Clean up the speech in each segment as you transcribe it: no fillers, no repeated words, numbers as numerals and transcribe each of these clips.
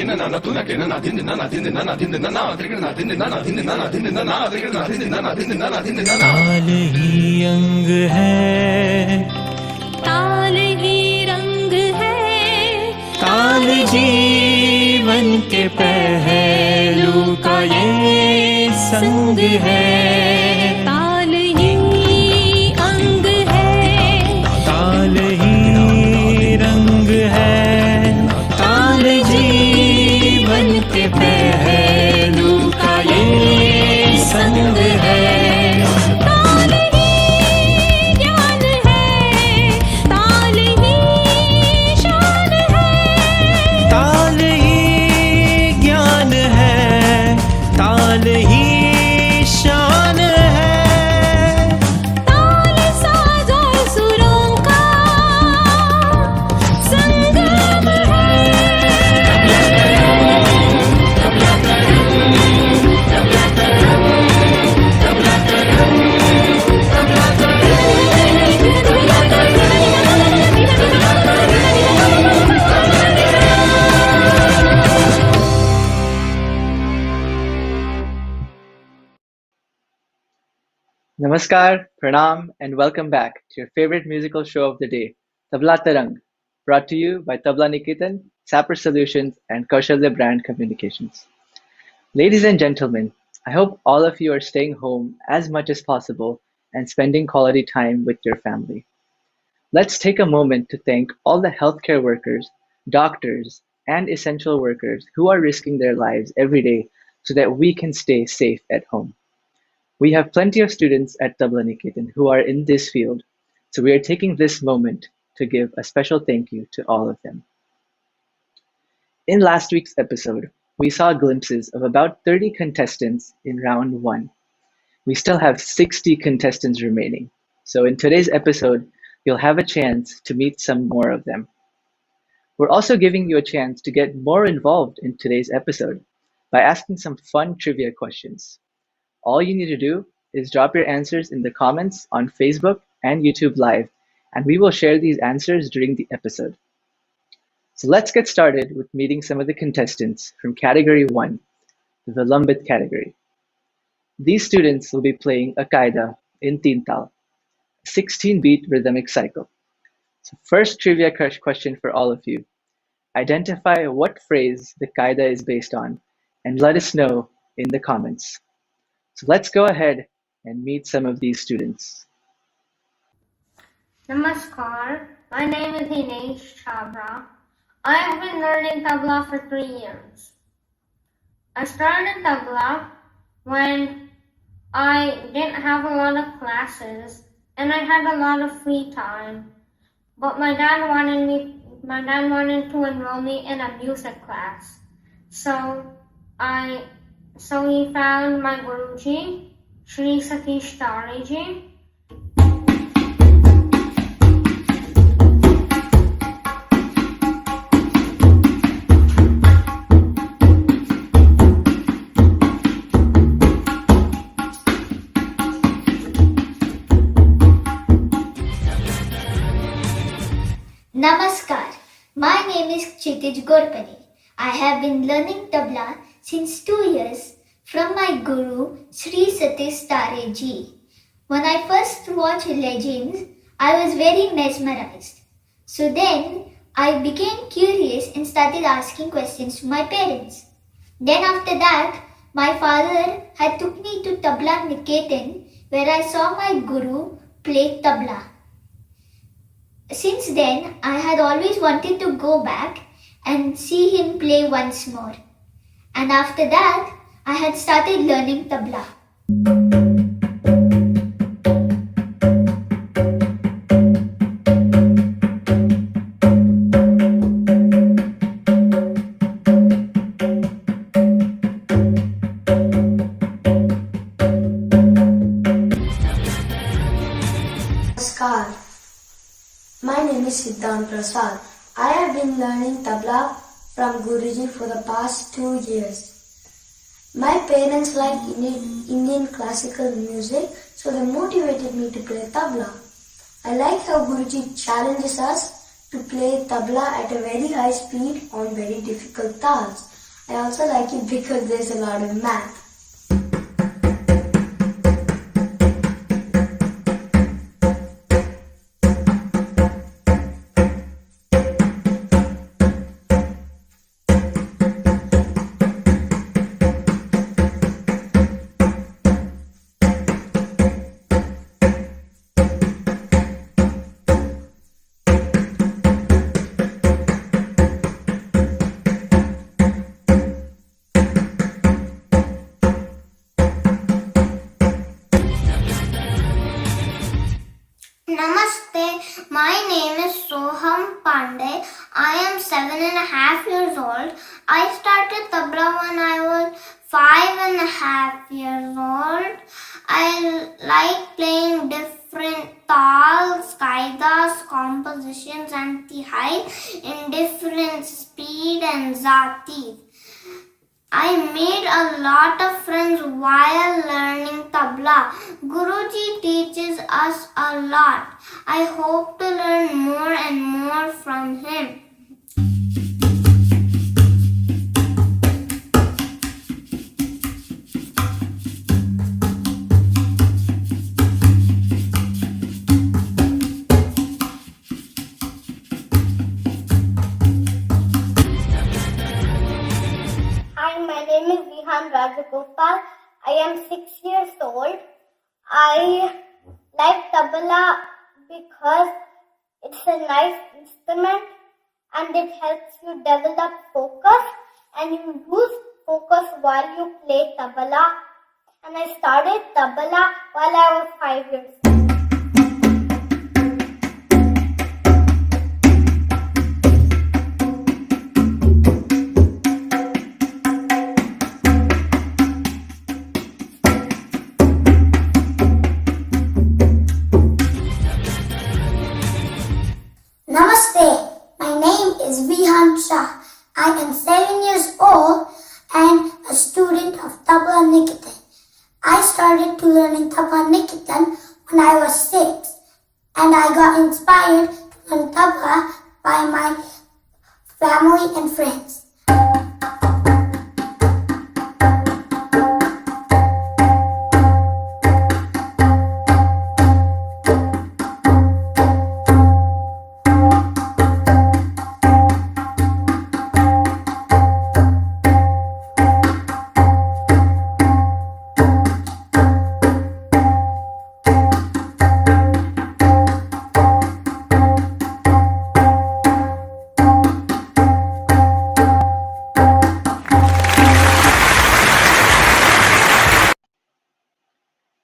ताल ही अंग है, ताल ही रंग है, ताल जीवन के पहलू का ये संग है। ताल ही अंग है, ताल ही रंग है, ताल जीवन के पहलू का ये संग है। ताल ही ज्ञान है, ताल ही शान है, ताल ही ज्ञान है, ताल ही शान है। ताल साज और सुरों का संगम Namaskar, Pranam, and welcome back to your favorite musical show of the day, Tabla Tarang, brought to you by Tabla Niketan, Sapper Solutions, and Kaushalya Brand Communications. Ladies and gentlemen, I hope all of you are staying home as much as possible and spending quality time with your family. Let's take a moment to thank all the healthcare workers, doctors, and essential workers who are risking their lives every day so that we can stay safe at home. We have plenty of students at Tabla Niketan who are in this field, so we are taking this moment to give a special thank you to all of them. In last week's episode, we saw glimpses of about 30 contestants in round 1. We still have 60 contestants remaining, so in today's episode, you'll have a chance to meet some more of them. We're also giving you a chance to get more involved in today's episode by asking some fun trivia questions. All you need to do is drop your answers in the comments on Facebook and YouTube Live, and we will share these answers during the episode. So let's get started with meeting some of the contestants from Category 1, the Vilambit category. These students will be playing a qaida in Tintal, a 16-beat rhythmic cycle. So first trivia question for all of you. Identify what phrase the qaida is based on and let us know in the comments. So let's go ahead and meet some of these students. Namaskar, my name is Hinesh Tabla. I have been learning Tabla for 3 years. I started Tabla when I didn't have a lot of classes and I had a lot of free time. But my dad wanted to enroll me in a music class. So he found my Guruji, Shri Satish Tareji. Namaskar, my name is Kshitij Gorpane. I have been learning Tabla since 2 years from my guru Sri Satish Tare ji. When I first watched Legends, I was very mesmerized. So then I became curious and started asking questions to my parents. Then after that, my father had took me to Tabla Niketan where I saw my guru play Tabla. Since then, I had always wanted to go back and see him play once more. And after that, I had started learning Tabla. Namaskar. My name is Siddhant Prasad. I have been learning Tabla from Guruji for the past 2 years. My parents like Indian classical music, so they motivated me to play Tabla. I like how Guruji challenges us to play Tabla at a very high speed on very difficult tals. I also like it because there's a lot of math. Namaste, my name is Soham Pandey. I am 7.5 years old. I started tabla when I was 5.5 years old. I like playing different tals, kaidas, compositions and tihai in different speed and zatis. I made a lot of friends while learning tabla. Guruji teaches us a lot. I hope to learn more and more from him. Hi, my name is Vihan Rajagopal. I am 6 years old. I like tabla because it's a nice instrument and it helps you develop focus, and you lose focus while you play tabla. And I started tabla while I was 5 years old. Namaste, my name is Vihan Shah. I am 7 years old and a student of Tabla Niketan. I started to learning Tabla Niketan when I was 6, and I got inspired to learn Tabla by my family and friends.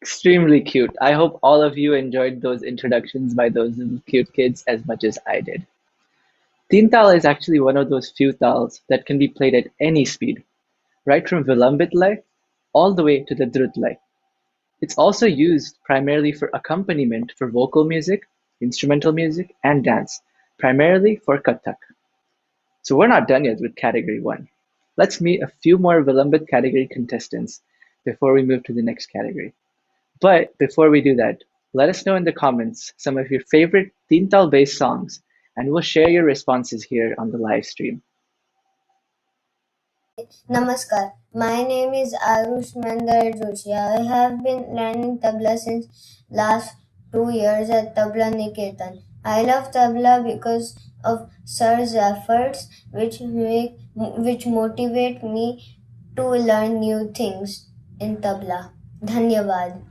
Extremely cute. I hope all of you enjoyed those introductions by those little cute kids as much as I did. Teen tal is actually one of those few tals that can be played at any speed, right from vilambit lay all the way to the drut lay. It's also used primarily for accompaniment for vocal music, instrumental music, and dance, primarily for Kathak. So we're not done yet with category 1. Let's meet a few more vilambit category contestants before we move to the next category. But before we do that, let us know in the comments some of your favorite teen tal based songs, and we'll share your responses here on the live stream. Namaskar. My name is Arush Mandar Joshi. I have been learning tabla since last 2 years at Tabla Niketan. I love tabla because of Sir's efforts, which motivate me to learn new things in tabla. Dhanyavad.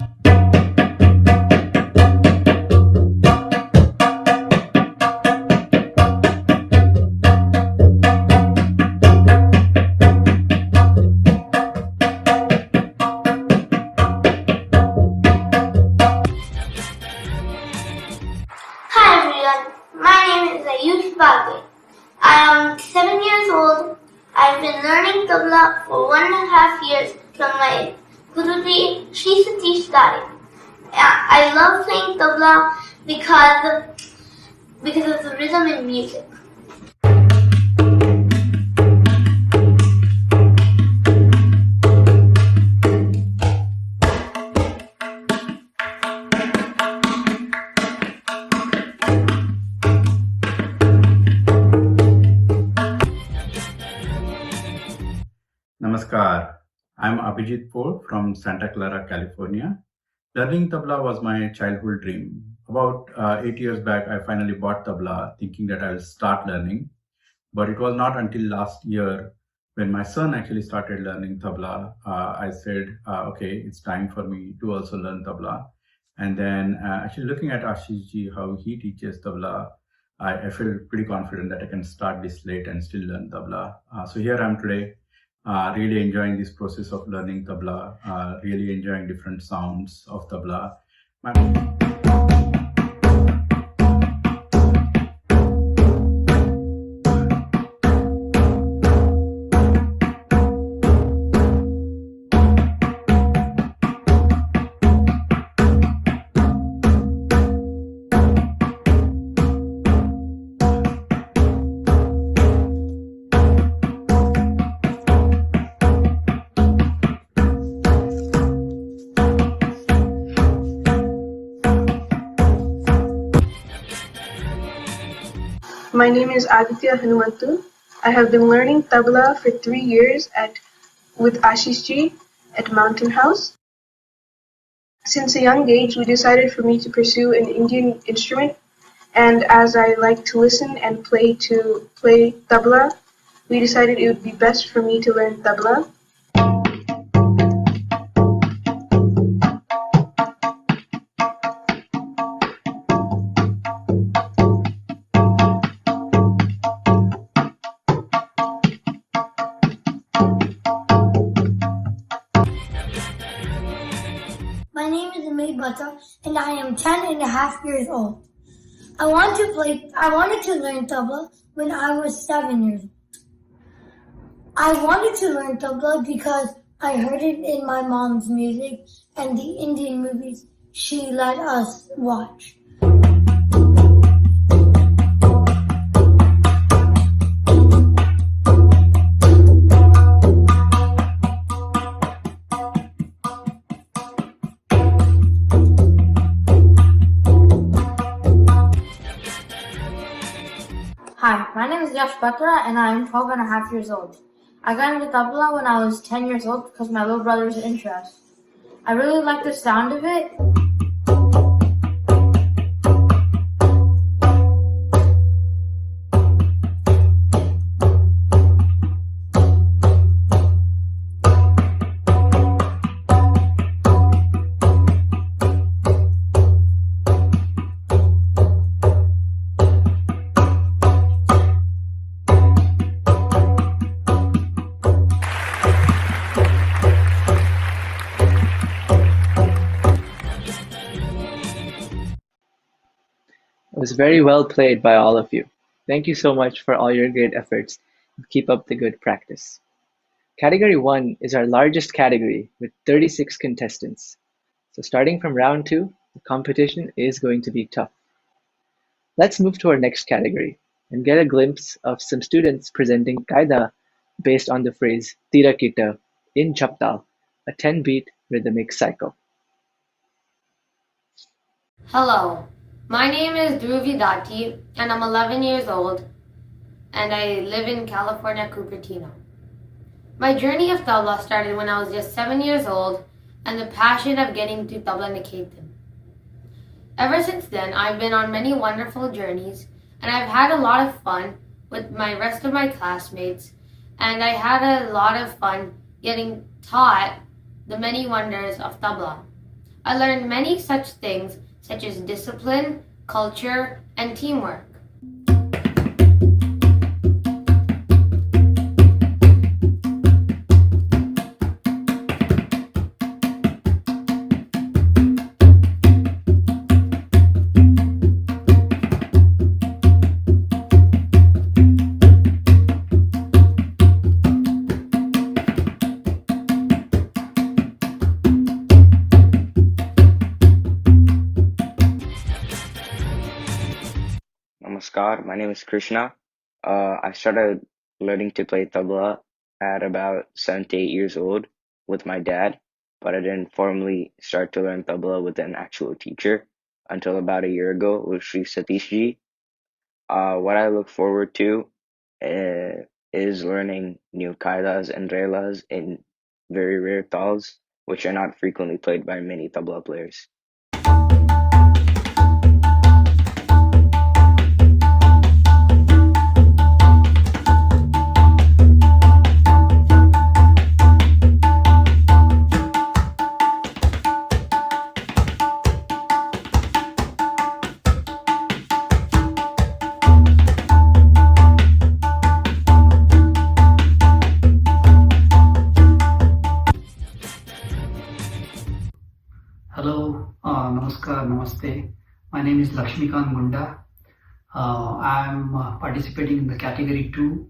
Hi everyone, my name is Ayush Bagwe. I am 7 years old. I've been learning tabla for 1.5 years from my Guruji Sri Satish Dari. I love playing tabla because of the rhythm and music. I'm Abhijit Kaur from Santa Clara, California. Learning tabla was my childhood dream. About 8 years back, I finally bought tabla, thinking that I'll start learning. But it was not until last year when my son actually started learning tabla, I said, okay, it's time for me to also learn tabla. And then actually looking at Ashish ji, how he teaches tabla, I feel pretty confident that I can start this late and still learn tabla. So here I am today, really enjoying this process of learning tabla, really enjoying different sounds of tabla. My name is Aditya Nuwatu. I have been learning Tabla for 3 years with Ashish ji at Mountain House. Since a young age, we decided for me to pursue an Indian instrument, and as I like to listen and play Tabla, we decided it would be best for me to learn Tabla. My name is Amit Bhatta and I am 10 and a half years old. I wanted to learn tabla when I was 7 years old. I wanted to learn tabla because I heard it in my mom's music and the Indian movies she let us watch. Hi, my name is Yash Batra and I am 12 and a half years old. I got into tabla when I was 10 years old because my little brother's interest. I really like the sound of it. It was very well played by all of you. Thank you so much for all your great efforts. Keep up the good practice. Category 1 is our largest category with 36 contestants. So starting from round 2, the competition is going to be tough. Let's move to our next category and get a glimpse of some students presenting Kaida based on the phrase Tira Kita in Chaptal, a 10-beat rhythmic cycle. Hello, my name is Dhruvi Dati and I'm 11 years old and I live in California, Cupertino. My journey of tabla started when I was just 7 years old and the passion of getting to Tabla Niketan. Ever since then, I've been on many wonderful journeys and I've had a lot of fun with my rest of my classmates and I had a lot of fun getting taught the many wonders of tabla. I learned many such things such as discipline, culture, and teamwork. Namaskar, my name is Krishna. I started learning to play tabla at about 7 to 8 years old with my dad, but I didn't formally start to learn tabla with an actual teacher until about a year ago with Sri Satish ji. What I look forward to is learning new kaidas and relas in very rare tals, which are not frequently played by many tabla players. Hello, namaskar, namaste. My name is Lakshmikant Munda. I'm participating in the category 2.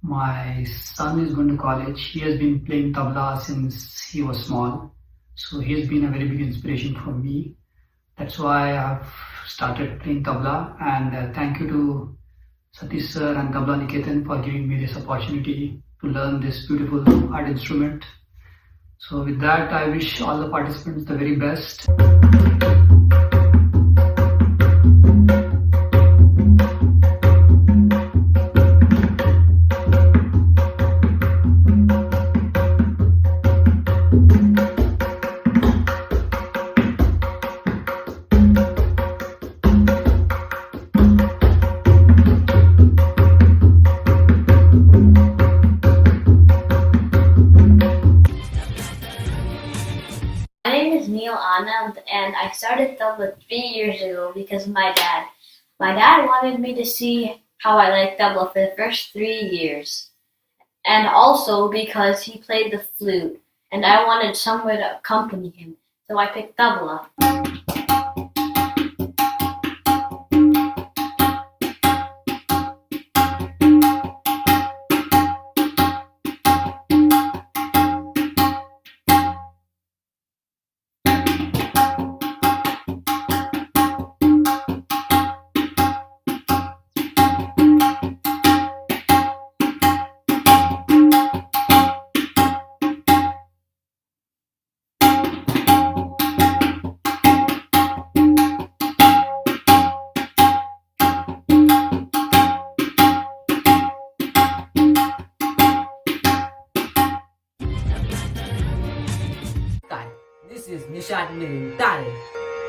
My son is going to college. He has been playing tabla since he was small. So he has been a very big inspiration for me. That's why I've started playing tabla, and thank you to Satish sir and Tabla Niketan for giving me this opportunity to learn this beautiful art instrument. So with that, I wish all the participants the very best. My name is Neil Anand, and I started tabla 3 years ago because of my dad. My dad wanted me to see how I liked tabla for the first 3 years, and also because he played the flute, and I wanted somewhere to accompany him, so I picked tabla. This is Nishad Mirin Tarang.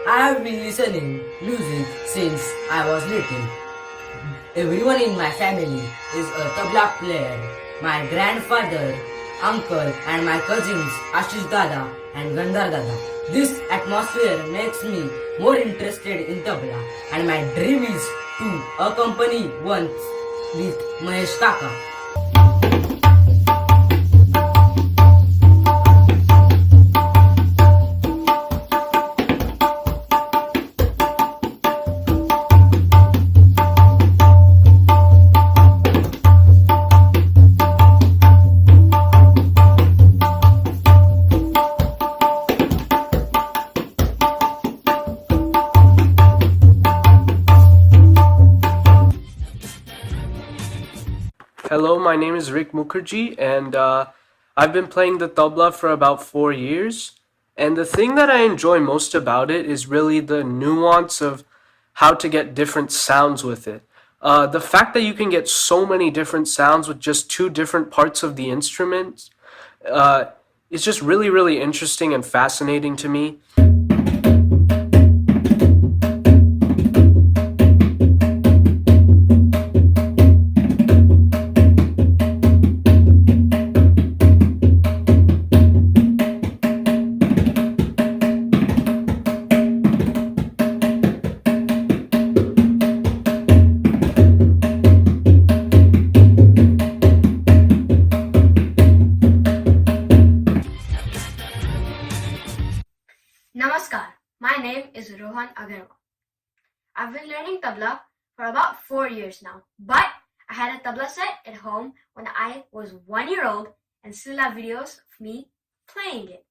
I have been listening music since I was little. Everyone in my family is a tabla player. My grandfather, uncle and my cousins Ashish Dada and Gandhar Dada. This atmosphere makes me more interested in tabla, and my dream is to accompany once with Mahesh Kaka. Hello, my name is Rick Mukherjee, and I've been playing the tabla for about 4 years. And the thing that I enjoy most about it is really the nuance of how to get different sounds with it. The fact that you can get so many different sounds with just 2 different parts of the instrument is just really, really interesting and fascinating to me. Namaskar, my name is Rohan Agarwal. I've been learning tabla for about 4 years now, but I had a tabla set at home when I was 1 year old and still have videos of me playing it.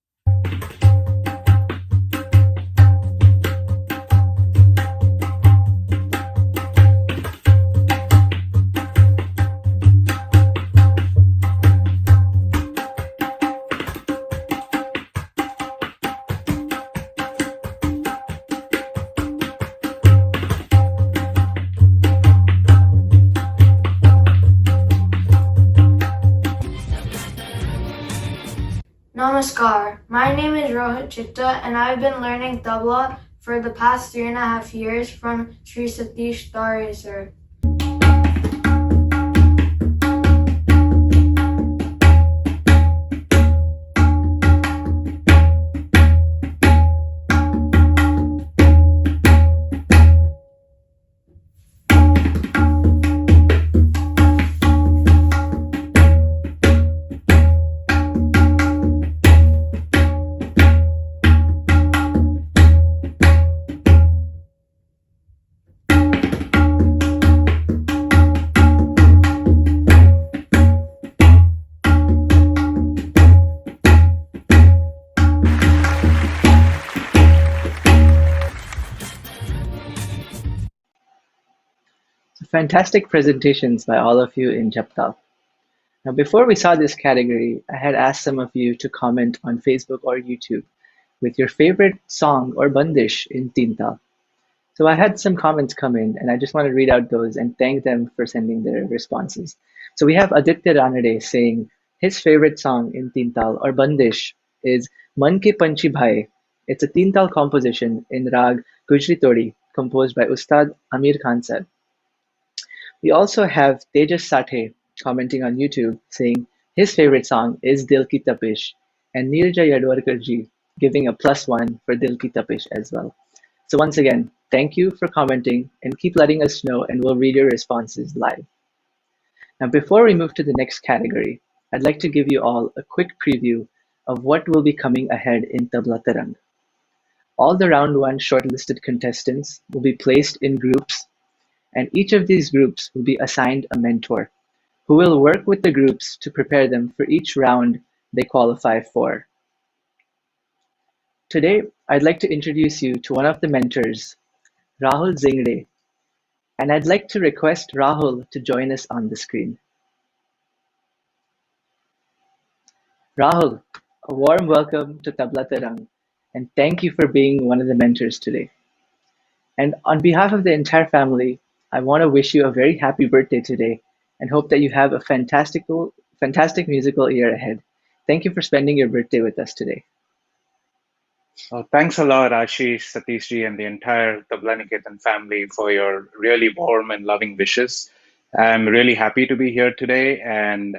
My name is Rohit Chitta and I've been learning tabla for the past 3.5 years from Sri Satish Tare sir. So fantastic presentations by all of you in Japtal. Now, before we saw this category, I had asked some of you to comment on Facebook or YouTube with your favorite song or bandish in Tintal. So I had some comments come in, and I just want to read out those and thank them for sending their responses. So we have Aditya Ranade saying his favorite song in Tintal or bandish is Man Ke Panchi Bhai. It's a Tintal composition in Rag Gujri Todi, composed by Ustad Amir Khan sir. We also have Tejas Sathe commenting on YouTube saying his favorite song is Dil Ki Tapish, and Neerja Yadwarkar ji giving a +1 for Dil Ki Tapish as well. So once again, thank you for commenting and keep letting us know and we'll read your responses live. Now before we move to the next category, I'd like to give you all a quick preview of what will be coming ahead in Tabla Tarang. All the round 1 shortlisted contestants will be placed in groups, and each of these groups will be assigned a mentor who will work with the groups to prepare them for each round they qualify for. Today, I'd like to introduce you to one of the mentors, Rahul Zingde, and I'd like to request Rahul to join us on the screen. Rahul, a warm welcome to Tabla Tarang, and thank you for being one of the mentors today. And on behalf of the entire family, I want to wish you a very happy birthday today and hope that you have a fantastic musical year ahead. Thank you for spending your birthday with us today. Thanks a lot, Ashish, Satishji, and the entire Tabla Niketan family for your really warm and loving wishes. I'm really happy to be here today, and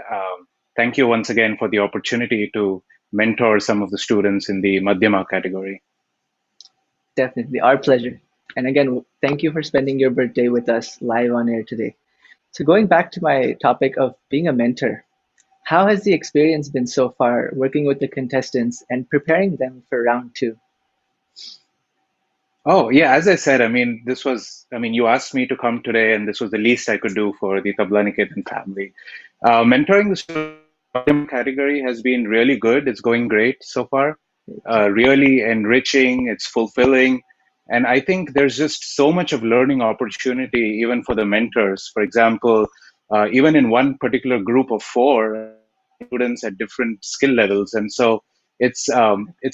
thank you once again for the opportunity to mentor some of the students in the Madhyama category. Definitely, our pleasure. And again, thank you for spending your birthday with us live on air today. So going back to my topic of being a mentor, how has the experience been so far working with the contestants and preparing them for round 2? Oh, yeah, as I said, you asked me to come today, and this was the least I could do for the Tabla Niketan family. Mentoring the student category has been really good. It's going great so far. Really enriching, it's fulfilling. And I think there's just so much of learning opportunity even for the mentors. For example, even in one particular group of 4 students at different skill levels. And so it's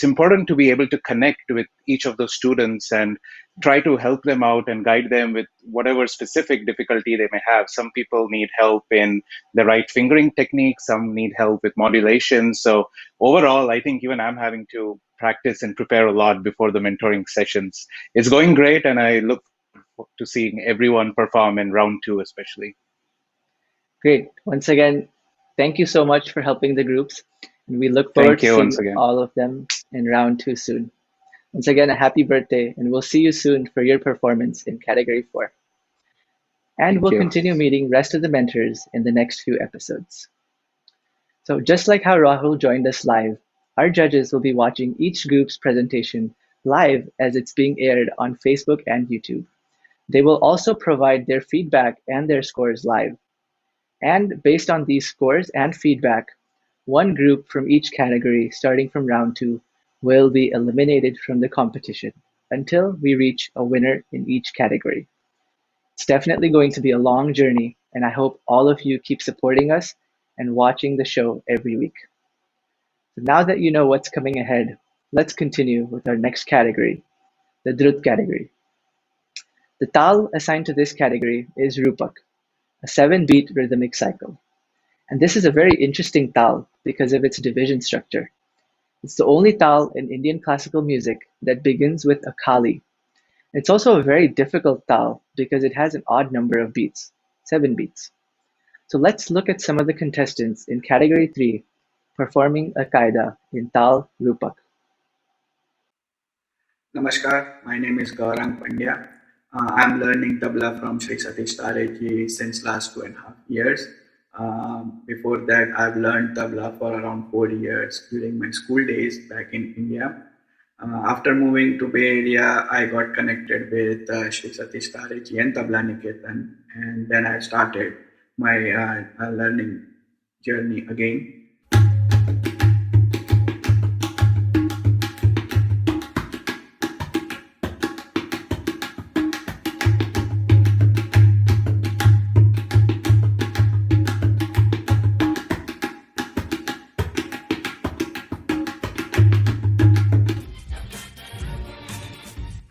important to be able to connect with each of those students and try to help them out and guide them with whatever specific difficulty they may have. Some people need help in the right fingering technique, some need help with modulation. So overall, I think even I'm having to practice and prepare a lot before the mentoring sessions. It's going great, and I look forward to seeing everyone perform in round 2 especially. Great. Once again, thank you so much for helping the groups. And we look forward to seeing all of them in round 2 soon. Once again, a happy birthday, and we'll see you soon for your performance in Category 4. And we'll continue meeting rest of the mentors in the next few episodes. So just like how Rahul joined us live, our judges will be watching each group's presentation live as it's being aired on Facebook and YouTube. They will also provide their feedback and their scores live. And based on these scores and feedback, one group from each category, starting from round 2, will be eliminated from the competition until we reach a winner in each category. It's definitely going to be a long journey, and I hope all of you keep supporting us and watching the show every week. So now that you know what's coming ahead, let's continue with our next category, the Drut category. The tal assigned to this category is Rupak, a 7-beat rhythmic cycle. And this is a very interesting tal because of its division structure. It's the only tal in Indian classical music that begins with a kali. It's also a very difficult tal because it has an odd number of beats, 7 beats. So let's look at some of the contestants in category 3 performing a kaida in tal rupak. Namaskar, my name is Gaurang Pandya. I'm learning tabla from Sri Satish Tareji since last 2.5 years. Before that, I've learned tabla for around 4 years during my school days back in India. After moving to Bay Area, I got connected with Sri Satish Tareji and Tabla Niketan, and then I started my learning journey again.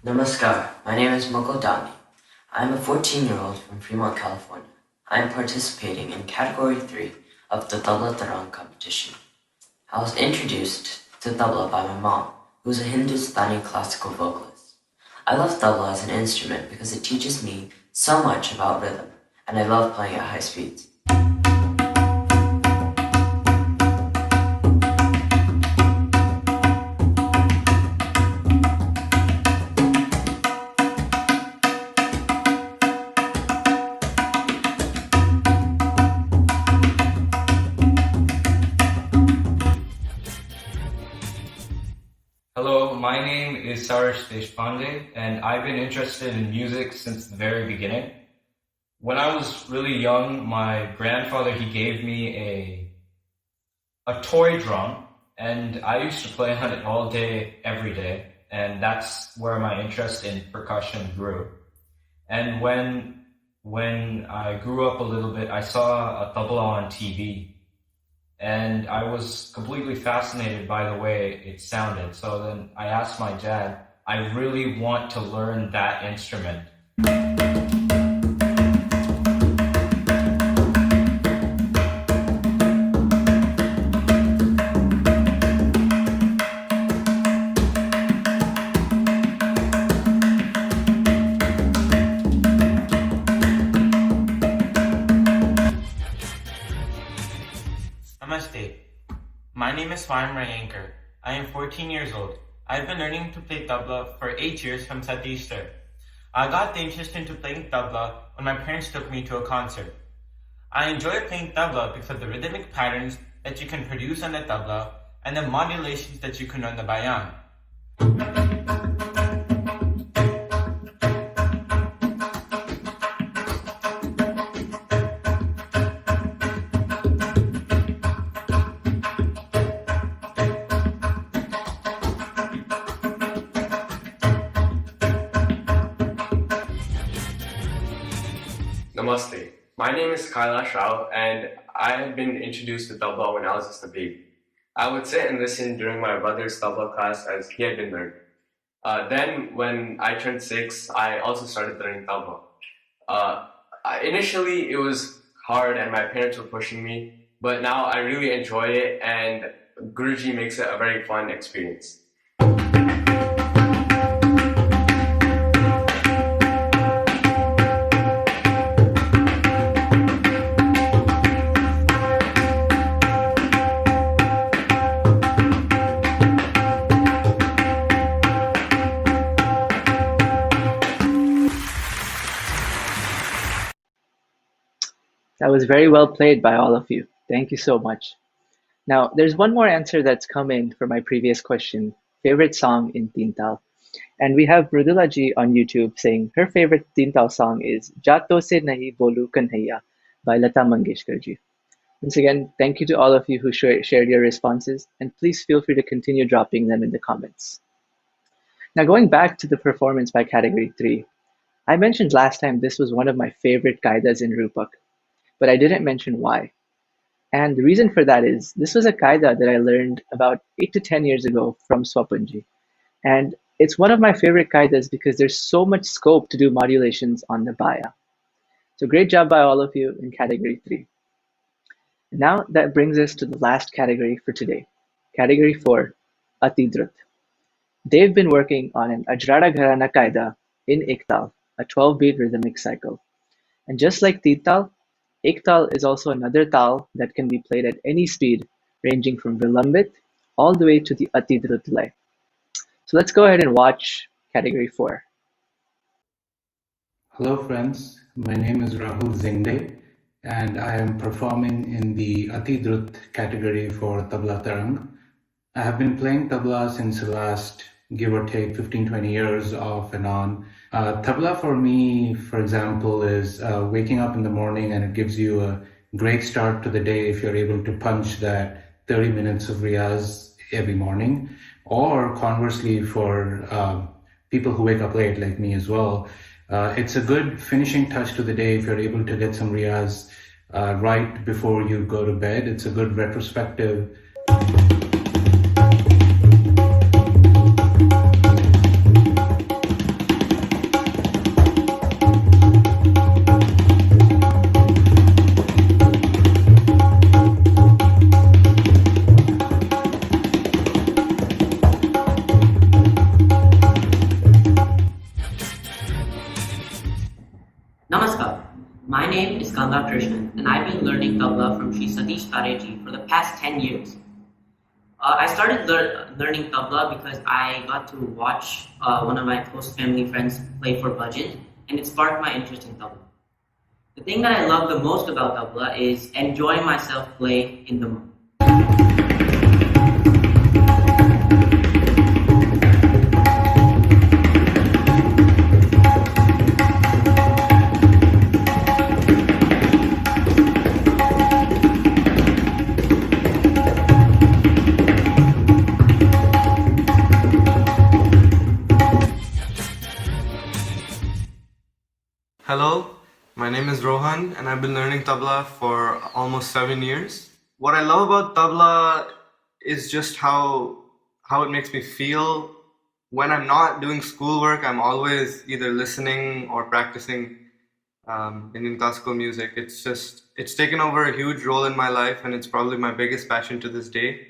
Namaskar, my name is Mukherjee. I am a 14-year-old from Fremont, California. I am participating in Category 3 of the Tabla Tarang competition. I was introduced to tabla by my mom, who is a Hindustani classical vocalist. I love tabla as an instrument because it teaches me so much about rhythm, and I love playing at high speeds. Hello, my name is Sarish Deshpande, and I've been interested in music since the very beginning. When I was really young, my grandfather, he gave me a toy drum, and I used to play on it all day, every day, and that's where my interest in percussion grew. And when I grew up a little bit, I saw a tabla on TV, and I was completely fascinated by the way it sounded. So then I asked my dad, I really want to learn that instrument. Namaste. My name is Swam Rayankar. I am 14 years old. I've been learning to play tabla for 8 years from Satish sir. I got the interest into playing tabla when my parents took me to a concert. I enjoy playing tabla because of the rhythmic patterns that you can produce on the tabla and the modulations that you can on the bayan. Namaste. My name is Kailash Rao, and I have been introduced to tabla when I was just a baby. I would sit and listen during my brother's tabla class as he had been learning. Then, when I turned 6, I also started learning tabla. Initially, it was hard, and my parents were pushing me, but now I really enjoy it, and Guruji makes it a very fun experience. That was very well played by all of you. Thank you so much. Now, there's one more answer that's come in for my previous question, favorite song in Tintal. And we have Mridula ji on YouTube saying her favorite Tintal song is Jato Se Nahi Bolu Kanhaiya by Lata Mangeshkar ji. Once again, thank you to all of you who shared your responses, and please feel free to continue dropping them in the comments. Now, going back to the performance by Category 3, I mentioned last time this was one of my favorite kaidas in Rupak, but I didn't mention why. And the reason for that is this was a kaida that I learned about 8 to 10 years ago from Swapanji. And it's one of my favorite kaidas because there's so much scope to do modulations on the baya. So great job by all of you in Category 3. Now that brings us to the last category for today, Category 4, Atidrut. They've been working on an Ajrada Gharana Kaida in Ektal, a 12-beat rhythmic cycle. And just like Tital, Ektal is also another tal that can be played at any speed, ranging from Vilambit all the way to the Atidrut lay. So let's go ahead and watch category 4. Hello friends, my name is Rahul Zingde and I am performing in the Atidrut category for Tabla Tarang. I have been playing tabla since the last give or take 15-20 years off and on. Tabla for me, for example, is waking up in the morning and it gives you a great start to the day if you're able to punch that 30 minutes of riyaz every morning. Or conversely for people who wake up late like me as well, it's a good finishing touch to the day if you're able to get some riyaz right before you go to bed. It's a good retrospective. Namaskar. My name is Ganga Krishnan and I've been learning tabla from Sri Satish Tareji for the past 10 years. I started learning tabla because I got to watch one of my close family friends play for budget and it sparked my interest in tabla. The thing that I love the most about tabla is enjoying myself play in the moment. Hello, my name is Rohan and I've been learning tabla for almost 7 years. What I love about tabla is just how it makes me feel. When I'm not doing schoolwork, I'm always either listening or practicing Indian classical music. It's taken over a huge role in my life and it's probably my biggest passion to this day.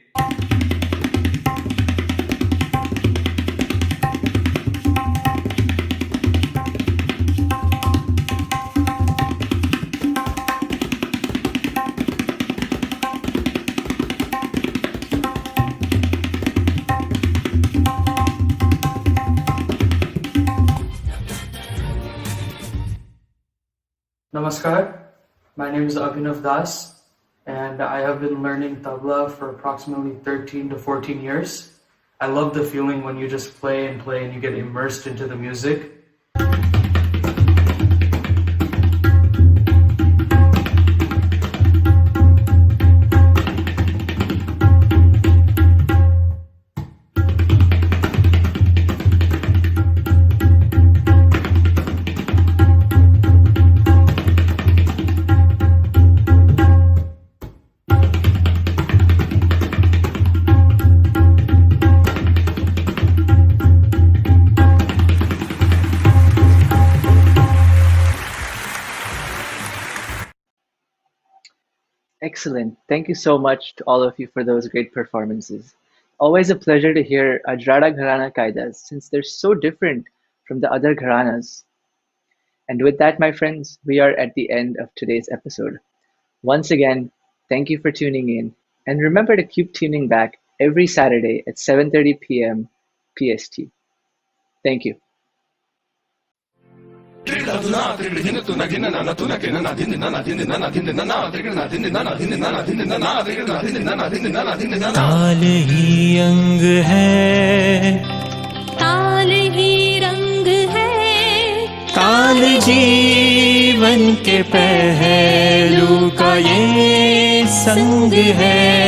Namaskar, my name is Abhinav Das and I have been learning tabla for approximately 13 to 14 years. I love the feeling when you just play and you get immersed into the music. Excellent. Thank you so much to all of you for those great performances. Always a pleasure to hear Ajrada Gharana Kaidas since they're so different from the other Gharanas. And with that, my friends, we are at the end of today's episode. Once again, thank you for tuning in. And remember to keep tuning back every Saturday at 7:30 p.m. PST. Thank you. ताल ही अंग है, ताल ही रंग है, ताल जीवन के पहलू का ये संग है।